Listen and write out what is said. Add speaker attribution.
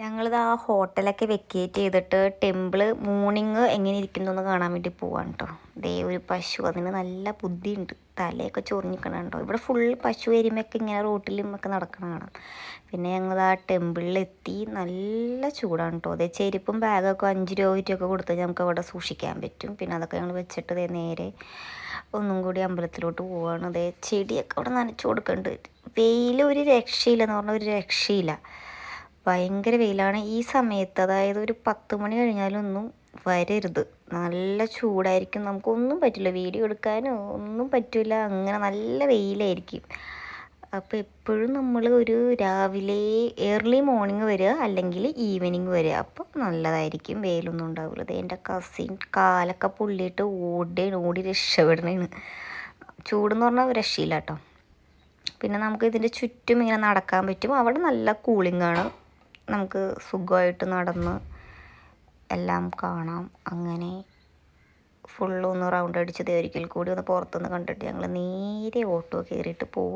Speaker 1: ഞങ്ങളിത് ആ ഹോട്ടലൊക്കെ വെക്കേറ്റ് ചെയ്തിട്ട് ടെമ്പിള് മോർണിംഗ് എങ്ങനെ ഇരിക്കുന്നു എന്ന് കാണാൻ വേണ്ടി പോവാണ് കേട്ടോ. ദേ ഒരു പശു, അതിന് നല്ല ബുദ്ധിയുണ്ട്, തലയൊക്കെ ചൊറിഞ്ഞിക്കണം കേട്ടോ. ഇവിടെ ഫുൾ പശു എരുമയൊക്കെ ഇങ്ങനെ റോട്ടിലും ഒക്കെ നടക്കണം കാണാം. പിന്നെ ഞങ്ങൾ ആ ടെമ്പിളിലെത്തി. നല്ല ചൂടാണ് കേട്ടോ. അതേ ചെരുപ്പും ബാഗൊക്കെ 5 രൂപ കൊടുത്ത് നമുക്ക് അവിടെ സൂക്ഷിക്കാൻ പറ്റും. പിന്നെ അതൊക്കെ ഞങ്ങൾ വെച്ചിട്ട് ദേ നേരെ ഒന്നും കൂടി അമ്പലത്തിലോട്ട് പോവാണ്. അതേ ചെടിയൊക്കെ അവിടെ നനച്ചു കൊടുക്കുന്നുണ്ട്. വെയിൽ ഒരു രക്ഷയില്ലെന്ന് പറഞ്ഞാൽ ഒരു രക്ഷയില്ല. ഭയങ്കര വെയിലാണ് ഈ സമയത്ത്. അതായത് ഒരു 10 മണി കഴിഞ്ഞാലൊന്നും വരരുത്, നല്ല ചൂടായിരിക്കും, നമുക്കൊന്നും പറ്റില്ല, വീഡിയോ എടുക്കാനോ ഒന്നും പറ്റില്ല, അങ്ങനെ നല്ല വെയിലായിരിക്കും. അപ്പോൾ എപ്പോഴും നമ്മൾ ഒരു രാവിലെ ഏർലി മോർണിംഗ് വരിക, അല്ലെങ്കിൽ ഈവനിങ് വരിക, അപ്പോൾ നല്ലതായിരിക്കും, വെയിലൊന്നും ഉണ്ടാവില്ല. അത് എൻ്റെ കസിൻ കാലൊക്കെ പൊള്ളിയിട്ട് ഓടി രക്ഷപ്പെടണേണ്. ചൂടെന്ന് പറഞ്ഞാൽ രക്ഷയില്ല കേട്ടോ. പിന്നെ നമുക്ക് ഇതിൻ്റെ ചുറ്റും ഇങ്ങനെ നടക്കാൻ പറ്റും. അവിടെ നല്ല കൂളിംഗാണ്, നമുക്ക് സുഖമായിട്ട് നടന്ന് എല്ലാം കാണാം. അങ്ങനെ ഫുള്ളൊന്ന് റൗണ്ട് അടിച്ചത് ഒരിക്കൽ കൂടി ഒന്ന് പുറത്തുനിന്ന് കണ്ടിട്ട് ഞങ്ങൾ നേരെ ഓട്ടോ കയറിയിട്ട് പോവുക.